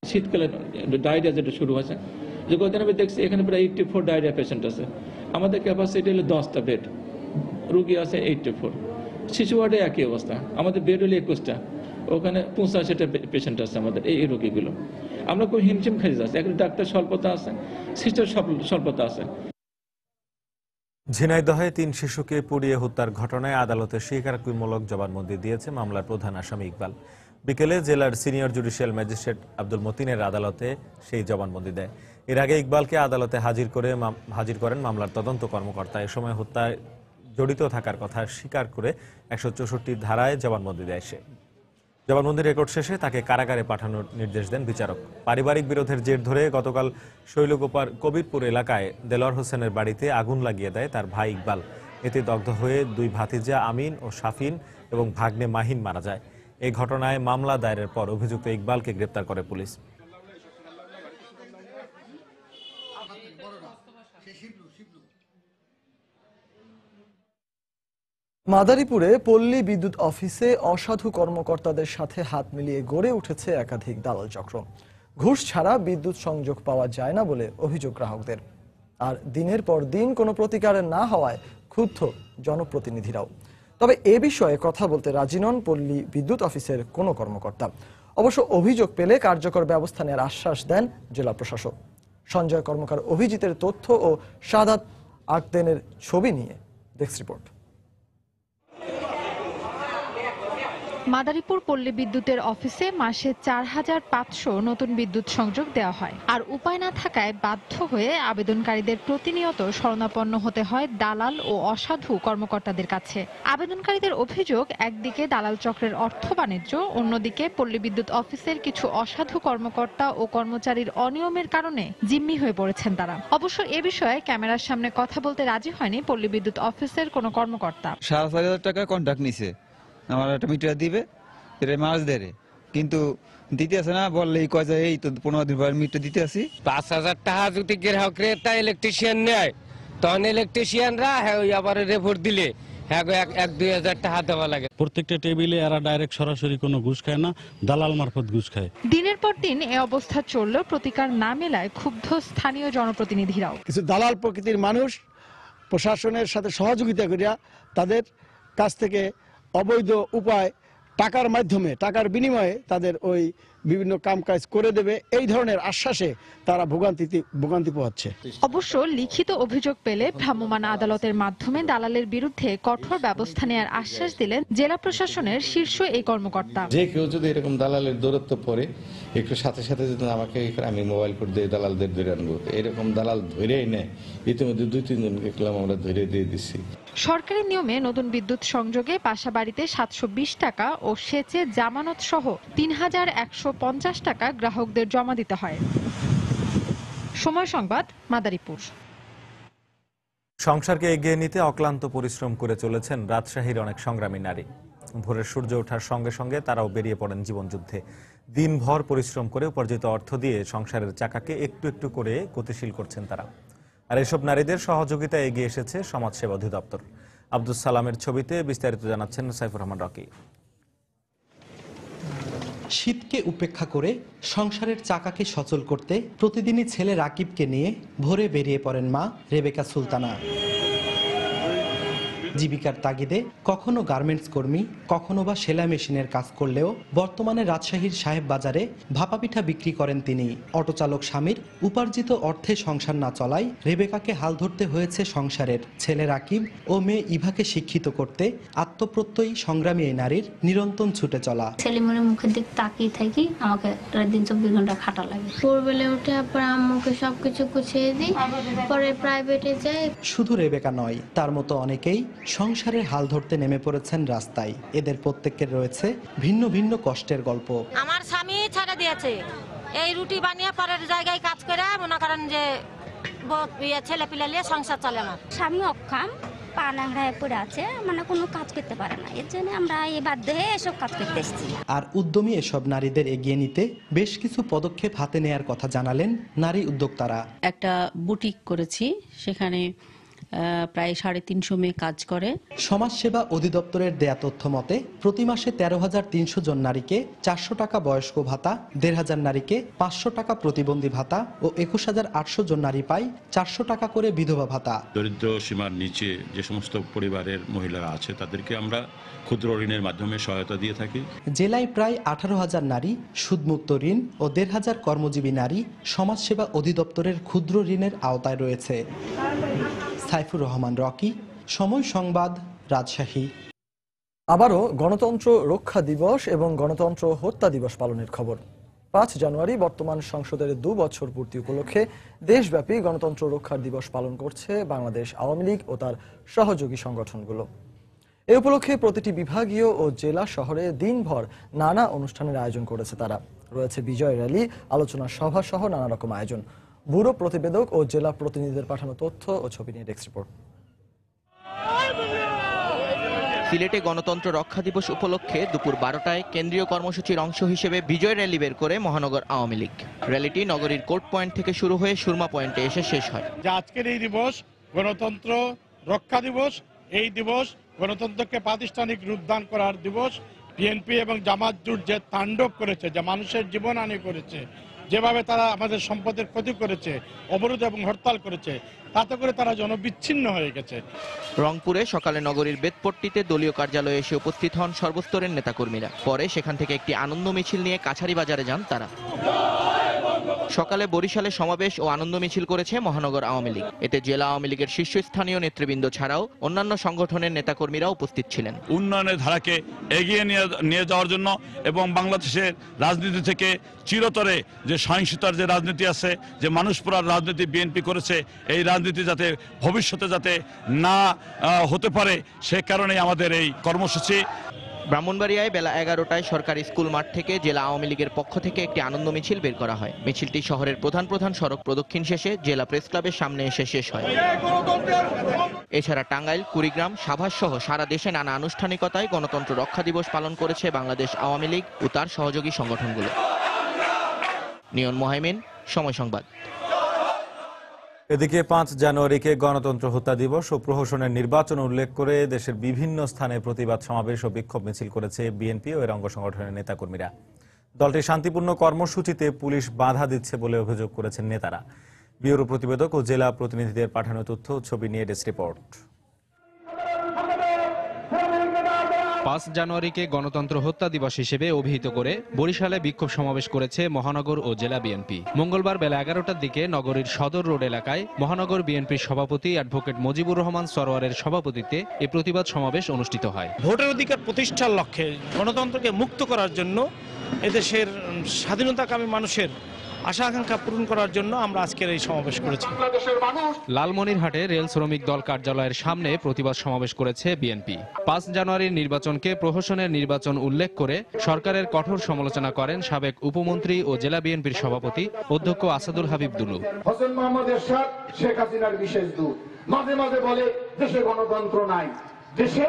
S6: শীতকালে ডায়রিয়া যেটা শুরু হয়েছে, যে কদিন আমি দেখছি এখানে প্রায় 84 ডায়রিয়া পেশেন্ট আছে। আমাদের ক্যাপাসিটি হলো 10টা বেড, রুগী আছে 84। শিশু ওয়ার্ডে একই অবস্থা, আমাদের বেড হলো 21টা, ওখানে 85টা পেশেন্ট আছে আমাদের এই রোগীগুলো। আমরা খুব হিমশিম খাই যাচ্ছি, এখন ডাক্তার স্বল্পতা আছে, সিস্টার স্বল্পতা আছে।
S1: ঝিনাইদহে 3 শিশুকে পুড়িয়ে হত্যার ঘটনায় আদালতে স্বীকারোক্তিমূলক জবানবন্দি দিয়েছে মামলার প্রধান আসামি ইকবাল। বিকেলে জেলার সিনিয়র জুডিশিয়াল ম্যাজিস্ট্রেট আব্দুল মতিনের আদালতে সেই জবানবন্দি দেয়। এর আগে ইকবালকে আদালতে হাজির করেন মামলার তদন্ত কর্মকর্তা। এ সময় হত্যায় জড়িত থাকার কথা স্বীকার করে 164 ধারায় জবানবন্দি দেয় সে। জবানবন্দির রেকর্ড শেষে তাকে কারাগারে পাঠানোর নির্দেশ দেন বিচারক। পারিবারিক বিরোধের জের ধরে গতকাল শৈলকুপার কবিরপুর এলাকায় দেলোয়ার হোসেনের বাড়িতে আগুন লাগিয়ে দেয় তার ভাই ইকবাল। এতে দগ্ধ হয়ে 2 ভাতিজা আমিন ও শাফিন এবং ভাগ্নে মাহিন মারা যায়। এই ঘটনায় মামলা দায়েরের পর অভিযুক্ত ইকবালকে গ্রেপ্তার করে পুলিশ।
S2: মাদারীপুরে পল্লী বিদ্যুৎ অফিসে অসাধু কর্মকর্তাদের সাথে হাত মিলিয়ে গড়ে উঠেছে একাধিক দালাল চক্র। ঘুষ ছাড়া বিদ্যুৎ সংযোগ পাওয়া যায় না বলে অভিযোগ গ্রাহকদের। আর দিনের পর দিন কোনো প্রতিকার না হওয়ায় ক্ষুব্ধ জনপ্রতিনিধিরাও। তবে এ বিষয়ে কথা বলতে রাজি নন পল্লী বিদ্যুৎ অফিসের কোনো কর্মকর্তা। অবশ্য অভিযোগ পেলে কার্যকর ব্যবস্থা নেওয়ার আশ্বাস দেন জেলা প্রশাসক। সঞ্জয় কর্মকার অভিজিতের তথ্য ও সাদাত আকদেনের ছবি নিয়ে ডেস্ক রিপোর্ট।
S7: মাদারীপুর পল্লী বিদ্যুতের অফিসে মাসে ৪৫০০ নতুন বিদ্যুৎ সংযোগ দেওয়া হয়, আর উপায় না থাকায় বাধ্য হয়ে আবেদনকারীদের প্রতিনিয়ত শরণাপন্ন হতে হয় দালাল ও অসাধু কর্মকর্তাদের কাছে। আবেদনকারীদের অভিযোগ, একদিকে দালাল চক্রের অর্থ বাণিজ্য, অন্যদিকে পল্লী বিদ্যুৎ অফিসের কিছু অসাধু কর্মকর্তা ও কর্মচারীর অনিয়মের কারণে জিম্মি হয়ে পড়েছেন তারা। অবশ্য এ বিষয়ে ক্যামেরার সামনে কথা বলতে রাজি হয়নি পল্লী বিদ্যুৎ অফিসের কোনো কর্মকর্তা।
S8: ৭,৫০০ টাকা কন্ট্রাক্ট নিছে, আমার একটা মিটার দিবে, এটা মাস দেড়ে, কিন্তু দিতে আসে না, বললেই কয় যায় এই তো ১৫ দিন পর মিটার দিতে আসি।
S9: ৫,০০০ টাকা যদি গ্রাহকের ইলেকট্রিশিয়ান নেয়, তখন ইলেকট্রিশিয়ানরা আবার রেপোর্ট দিলে ১-২ হাজার টাকা দেওয়া লাগে।
S11: প্রত্যেকটা টেবিলে এরা ডাইরেক্ট সরাসরি কোনো ঘুষ খায় না, দালাল মারফত ঘুষ খায়।
S7: দিনের পর দিন এ অবস্থা চললেও প্রতিকার না মেলায় ক্ষুব্ধ স্থানীয় জনপ্রতিনিধিরাও।
S25: কিছু দালাল প্রকৃতির মানুষ প্রশাসনের সাথে সহযোগিতা করিয়া তাদের কাছ থেকে অবৈধ উপায় টাকার মাধ্যমে, টাকার বিনিময়ে তাদের ওই বিভিন্ন কাজ করে দেবে, এই ধরনের আশ্বাসে তারা ভোগান্তি পোহাচ্ছে।
S7: অবশ্য লিখিত অভিযোগ পেলে ভ্রাম্যমাণ আদালতের মাধ্যমে দালালের বিরুদ্ধে কঠোর ব্যবস্থা নেওয়ার আশ্বাস দিলেন জেলা প্রশাসনের শীর্ষ এই কর্মকর্তা।
S26: যে কেউ যদি এরকম দালালের দৌরত্ব পড়ে, একটু সাথে সাথে যদি আমাকে, আমি মোবাইল কোড দিয়ে দালালদের ধরে আনবো। এরকম দালাল ধরেই নেয়, ইতিমধ্যে ২-৩ জনকে আমরা ধরে দিয়ে দিচ্ছি।
S7: সরকারি নিয়মে নতুন বিদ্যুৎ সংযোগে বাসাবাড়িতে ৭২০ টাকা ও সেচে জামানত সহ ৩,১৫০ টাকা গ্রাহকদের জমা দিতে হয়। সময় সংবাদ, মাদারীপুর।
S1: সংসারকে এগিয়ে নিতে অক্লান্ত পরিশ্রম করে চলেছেন রাজশাহীর অনেক সংগ্রামী নারী। ভোরের সূর্য ওঠার সঙ্গে সঙ্গে তারাও বেরিয়ে পড়েন জীবনযুদ্ধে। দিনভর পরিশ্রম করে উপার্জিত অর্থ দিয়ে সংসারের চাকাকে একটু একটু করে গতিশীল করছেন তারা। আর এসব নারীদের সহযোগিতায় এগিয়ে এসেছে সমাজসেবা অধিদপ্তর। আব্দুস সালামের ছবিতে বিস্তারিত জানাচ্ছেন সাইফুর রহমান রকি।
S27: শীতকে উপেক্ষা করে সংসারের চাকাকে সচল করতে প্রতিদিনই ছেলে রাকিবকে নিয়ে ভোরে বেরিয়ে পড়েন মা রেবেকা সুলতানা। জীবিকার তাগিদে কখনো গার্মেন্টস কর্মী, কখনো বা সেলাই মেশিনের কাজ করলেও বর্তমানে রাজশাহীর সাহেব বাজারে ভাপা পিঠা বিক্রি করেন তিনি। অটোচালক স্বামীর উপার্জিত অর্থে সংসার না চলায় রেবেকাকে হাল ধরতে হয়েছে সংসারের। ছেলে রাকিব ও মেয়ে ইভাকে শিক্ষিত করতে আত্মপ্রত্যয়ী সংগ্রামী এই নারীর নিরন্তর ছুটে চলা।
S28: ছেলে মনের মুখের দিক তাকিয়ে থাকি, আমাকে রাত দিন 24 ঘন্টা খাটা লাগে। ভোরবেলা উঠে আবার আম্মুকে সবকিছু গুছিয়ে দিই, পরে প্রাইভেটে যাই।
S27: শুধু রেবেকা নয়, তার মতো অনেকেই সংসারের হাল ধরতে নেমে পড়েছেন রাস্তায়। এদের প্রত্যেকের রয়েছে ভিন্ন ভিন্ন কষ্টের গল্প।
S21: আমার স্বামী ছেড়ে দিয়েছে, এই রুটি বানিয়ে পরের জায়গায় কাজ করে মনে করেন যে ছেলে পিলা নিয়ে সংসার চলে। আমার
S29: স্বামী অক্ষম, পা নাংড়ায় পড়ে আছে, মানে কোনো কাজ করতে পারে না, এর জন্য আমরা এই বাধ্য হয়ে এসব কাজ করতে এসেছি।
S27: আর উদ্যমী এসব নারীদের এগিয়ে নিতে বেশ কিছু পদক্ষেপ হাতে নেয়ার কথা জানালেন নারী উদ্যোক্তারা।
S30: একটা বুটিক করেছি, সেখানে প্রায় 350 মেয়ে কাজ করে।
S27: সমাজসেবা অধিদপ্তরের দেয়া তথ্য মতে প্রতি মাসে 13,300 জন নারীকে 400 টাকা বয়স্ক ভাতা, 1,500 নারীকে 500 টাকা প্রতিবন্ধী ভাতা ও 21,800 জন নারী পায় 400 টাকা করে বিধবা ভাতা।
S31: দরিদ্র সীমার নিচে যে সমস্ত পরিবারের মহিলারা আছে তাদেরকে আমরা ক্ষুদ্র ঋণের মাধ্যমে সহায়তা দিয়ে থাকি।
S27: জেলায় প্রায় 18,000 নারী সুদমুক্ত ঋণ ও 1,500 কর্মজীবী নারী সমাজসেবা অধিদপ্তরের ক্ষুদ্র ঋণের আওতায় রয়েছে। সাইফুর রহমান রকি, সময় সংবাদ, রাজশাহী।
S2: আবারও গণতন্ত্র রক্ষা দিবস এবং গণতন্ত্র হত্যা দিবস পালনের খবর। 5 জানুয়ারি বর্তমান সংসদের 2 বছর পূর্তি উপলক্ষে দেশব্যাপী গণতন্ত্র রক্ষার দিবস পালন করছে বাংলাদেশ আওয়ামী লীগ ও তার সহযোগী সংগঠনগুলো। এ উপলক্ষে প্রতিটি বিভাগীয় ও জেলা শহরে দিনভর নানা অনুষ্ঠানের আয়োজন করেছে তারা। রয়েছে বিজয় র্যালি, আলোচনা সভা সহ নানা রকম আয়োজন। ব্যুরো প্রতিবেদক ও জেলা প্রতিনিধিদের পাঠানো তথ্য ও ছবি নিয়ে ডেস্ক রিপোর্ট।
S18: সিলেটে গণতন্ত্র রক্ষা দিবস উপলক্ষে দুপুর 12টায় কেন্দ্রীয় কর্মসূচির অংশ হিসেবে বিজয় র্যালি বের করে মহানগর আওয়ামী লীগ। র্যালিটি নগরীর কোর্ট পয়েন্ট থেকে শুরু হয়ে সুরমা পয়েন্টে এসে শেষ হয়।
S5: আজকের এই দিবস গণতন্ত্র রক্ষা দিবস। এই দিবস গণতন্ত্রকে প্রাতিষ্ঠানিক রূপ দান করার দিবস। বিএনপি এবং জামাত জোট যে তাণ্ডব করেছে, যে মানুষের জীবনহানি করেছে, যেভাবে তারা আমাদের সম্পদের ক্ষতি করেছে, অবরোধ এবং হরতাল করেছে, তাতে করে তারা জনবিচ্ছিন্ন হয়ে গেছে।
S18: রংপুরে সকালে নগরীর বেতপট্টিতে দলীয় কার্যালয়ে এসে উপস্থিত হন সর্বস্তরের নেতাকর্মীরা। পরে সেখান থেকে একটি আনন্দ মিছিল নিয়ে কাছারি বাজারে যান তারা। সকালে বরিশালে সমাবেশ ও আনন্দ মিছিল করেছে মহানগর আওয়ামী লীগ। এতে জেলা আওয়ামী লীগের শীর্ষস্থানীয় নেতৃবৃন্দ ছাড়াও অন্যান্য সংগঠনের নেতাকর্মীরা উপস্থিত ছিলেন।
S3: উন্নয়নের ধারাকে এগিয়ে নিয়ে যাওয়ার জন্য এবং বাংলাদেশের রাজনীতি থেকে চিরতরে যে সহিংসতার যে রাজনীতি আছে, যে মানুষ পোড়ার রাজনীতি বিএনপি করেছে, এই রাজনীতি যাতে ভবিষ্যতে যাতে না হতে পারে সে কারণেই আমাদের এই কর্মসূচি।
S18: ব্রাহ্মণবাড়িয়ায় বেলা 11টায় সরকারি স্কুল মাঠ থেকে জেলা আওয়ামী লীগের পক্ষ থেকে একটি আনন্দ মিছিল বের করা হয়। মিছিলটি শহরের প্রধান সড়ক প্রদক্ষিণ শেষে জেলা প্রেস ক্লাবের সামনে এসে শেষ হয়। এছাড়া টাঙ্গাইল, কুড়িগ্রাম, সাভার সহ সারা দেশে নানা আনুষ্ঠানিকতায় গণতন্ত্র রক্ষা দিবস পালন করেছে বাংলাদেশ আওয়ামী লীগ ও তার সহযোগী সংগঠনগুলো। নিয়ন মোহাইমিন, সময় সংবাদ।
S1: এদিকে 5 জানুয়ারিকে গণতন্ত্র হত্যা দিবস ও প্রহসনের নির্বাচন উল্লেখ করে দেশের বিভিন্ন স্থানে প্রতিবাদ সমাবেশ ও বিক্ষোভ মিছিল করেছে বিএনপি ও এর অঙ্গ সংগঠনের নেতাকর্মীরা। দলটির শান্তিপূর্ণ কর্মসূচিতে পুলিশ বাধা দিচ্ছে বলে অভিযোগ করেছেন নেতারা। ব্যুরো প্রতিবেদক ও জেলা প্রতিনিধিদের পাঠানো তথ্য ছবি নিয়ে ডেস্ক রিপোর্ট।
S10: 5 জানুয়ারিকে গণতন্ত্র হত্যা দিবস হিসেবে অভিহিত করে বরিশালে বিক্ষোভ সমাবেশ করেছে মহানগর ও জেলা বিএনপি। মঙ্গলবার বেলা 11টার দিকে নগরীর সদর রোড এলাকায় মহানগর বিএনপির সভাপতি অ্যাডভোকেট মুজিবুর রহমান সরোয়ারের সভাপতিত্বে এই প্রতিবাদ সমাবেশ অনুষ্ঠিত হয়।
S5: ভোটের অধিকার প্রতিষ্ঠার লক্ষ্যে গণতন্ত্রকে মুক্ত করার জন্য, এদেশের স্বাধীনতাকামী মানুষের আশা আকাঙ্ক্ষা পূরণ করার জন্য আমরা আজকের এই সমাবেশ করেছি।
S10: লালমনিরহাটে রেল শ্রমিক দল কার্যালয়ের সামনে প্রতিবাদ সমাবেশ করেছে বিএনপি। 5 জানুয়ারির নির্বাচনকে প্রহসনের নির্বাচন উল্লেখ করে সরকারের কঠোর সমালোচনা করেন সাবেক উপমন্ত্রী ও জেলা বিএনপির সভাপতি অধ্যক্ষ আসাদুল হাবিব দুলু।
S12: হোসেন মোহাম্মদ এরশাদ শেখ হাসিনার বিশেষ দূত, মাঝে মাঝে বলে দেশে গণতন্ত্র নাই, দেশে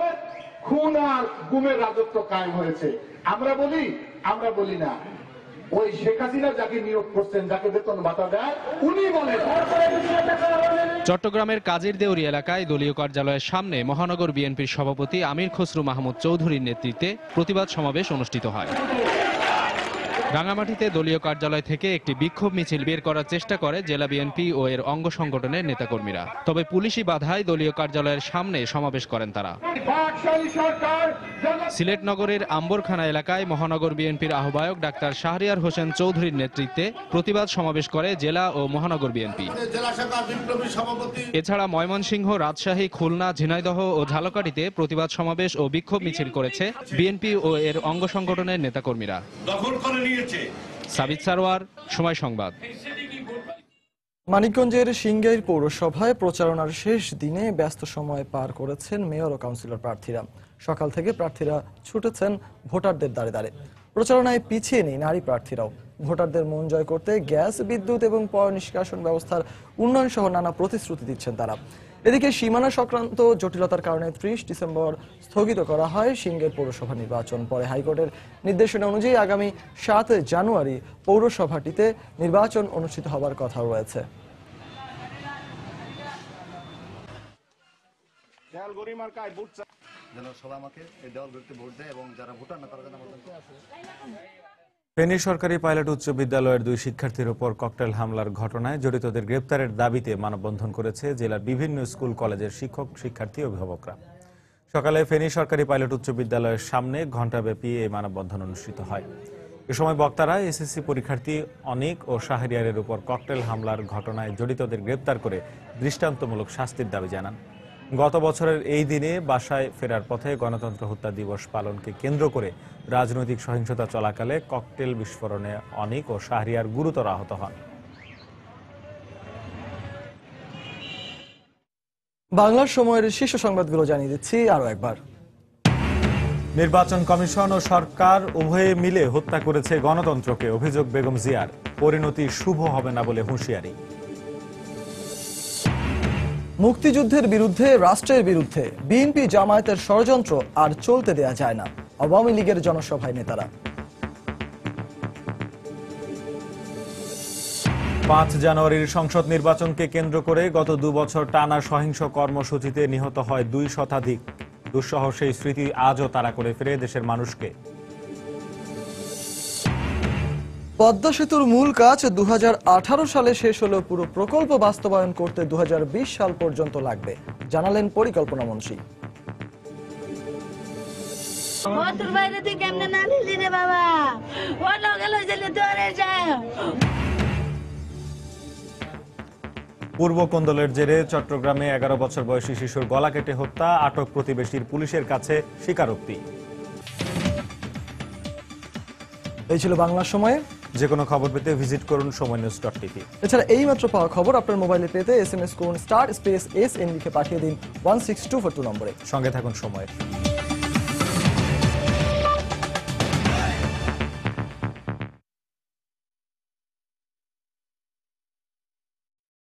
S12: খুন আর গুমের রাজত্ব কায়েম হয়েছে। আমরা বলি না, ওই শেখ হাসিনা যাকে নিয়োগ করছেন, যাকে বেতন ভাতা দেয়, উনি বলেন।
S10: চট্টগ্রামের কাজীর দেউরি এলাকায় দলীয় কার্যালয়ের সামনে মহানগর বিএনপির সভাপতি আমির খসরু মাহমুদ চৌধুরীর নেতৃত্বে প্রতিবাদ সমাবেশ অনুষ্ঠিত হয়। রাঙামাটিতে দলীয় কার্যালয় থেকে একটি বিক্ষোভ মিছিল বের করার চেষ্টা করে জেলা বিএনপি ও এর অঙ্গ সংগঠনের নেতাকর্মীরা। তবে পুলিশি বাধায় দলীয় কার্যালয়ের সামনে সমাবেশ করেন তারা। সিলেট নগরের আম্বরখানা এলাকায় মহানগর বিএনপির আহ্বায়ক ডাক্তার শাহরিয়ার হোসেন চৌধুরীর নেতৃত্বে প্রতিবাদ সমাবেশ করে জেলা ও মহানগর বিএনপি। এছাড়া ময়মনসিংহ, রাজশাহী, খুলনা, ঝিনাইদহ ও ঝালকাঠিতে প্রতিবাদ সমাবেশ ও বিক্ষোভ মিছিল করেছে বিএনপি ও এর অঙ্গ সংগঠনের নেতাকর্মীরা। সাবিত সারোয়ার, সময় সংবাদ।
S2: মানিকগঞ্জের সিংগাইর পৌরসভায় প্রচারণার শেষ দিনে ব্যস্ত সময় পার করেছেন মেয়র ও কাউন্সিলর প্রার্থীরা। সকাল থেকে প্রার্থীরা ছুটেছেন ভোটারদের দ্বারে দ্বারে। প্রচারণায় পিছিয়ে নেই নারী প্রার্থীরাও। ভোটারদের মন জয় করতে গ্যাস, বিদ্যুৎ এবং পয় নিষ্কাশন ব্যবস্থার উন্নয়ন সহ নানা প্রতিশ্রুতি দিচ্ছেন তারা। এদিকে সীমানা সংক্রান্ত জটিলতার কারণে 30 ডিসেম্বর স্থগিত করা হয় সিংগাইর পৌরসভা নির্বাচন। পরে হাইকোর্টের নির্দেশনা অনুযায়ী আগামী 7 জানুয়ারি পৌরসভাটিতে নির্বাচন অনুষ্ঠিত হবার কথা রয়েছে।
S1: ফেনী সরকারি পাইলট উচ্চ বিদ্যালয়ের 2 শিক্ষার্থীর উপর ককটেল হামলার ঘটনায় জড়িতদের গ্রেপ্তারের দাবিতে মানববন্ধন করেছে জেলার বিভিন্ন স্কুল কলেজের শিক্ষক, শিক্ষার্থী, অভিভাবকরা। সকালে ফেনী সরকারি পাইলট উচ্চ বিদ্যালয়ের সামনে ঘণ্টাব্যাপী এই মানববন্ধন অনুষ্ঠিত হয়। এ সময় বক্তারা এসএসসি পরীক্ষার্থী অনিক ও শাহরিয়ারের উপর ককটেল হামলার ঘটনায় জড়িতদের গ্রেপ্তার করে দৃষ্টান্তমূলক শাস্তির দাবি জানান। গত বছরের এই দিনে বাসায় ফেরার পথে গণতন্ত্র হত্যা দিবস পালনকে কেন্দ্র করে রাজনৈতিক সহিংসতা চলাকালে ককটেল বিস্ফোরণে অনিক ও শাহরিয়ার গুরুতর আহত হন।
S2: বাংলার সময়ের শীর্ষ সংবাদগুলো জানিয়ে দিচ্ছি আরো একবার।
S1: নির্বাচন কমিশন ও সরকার উভয়ে মিলে হত্যা করেছে গণতন্ত্রকে, অভিযোগ বেগম জিয়ার। পরিণতি শুভ হবে না বলে হুঁশিয়ারি।
S2: মুক্তিযুদ্ধের বিরুদ্ধে, রাষ্ট্রের বিরুদ্ধে বিএনপি জামায়াতের ষড়যন্ত্র আর চলতে দেয়া যায় না, আওয়ামী লীগের জনসভায় নেতারা।
S1: 5 জানুয়ারির সংসদ নির্বাচনকে কেন্দ্র করে গত 2 বছর টানা সহিংস কর্মসূচিতে নিহত হয় 2 শতাধিক। দুঃসহ সেই স্মৃতি আজও তাড়া করে ফিরে দেশের মানুষকে।
S2: পদ্মা সেতুর মূল কাজ 2018 সালে শেষ হলেও পুরো প্রকল্প বাস্তবায়ন করতে 2020 সাল পর্যন্ত লাগবে, জানালেন পরিকল্পনা মন্ত্রী।
S1: পূর্ব কোন্দলের জেরে চট্টগ্রামে 11 বছর বয়সী শিশুর গলা কেটে হত্যা, আটক প্রতিবেশীর পুলিশের কাছে স্বীকারোক্তি।
S2: এই ছিল বাংলা সময়ে।
S1: যে কোনো খবর পেতে ভিজিট করুন সময়নিউজ.tv।
S2: এছাড়া এই মাত্র পাওয়া খবর আপনার মোবাইলে পেতে SMS করুন *SN লিখে পাঠিয়ে দিন 16242 নম্বরে।
S1: সঙ্গে থাকুন সময়ের।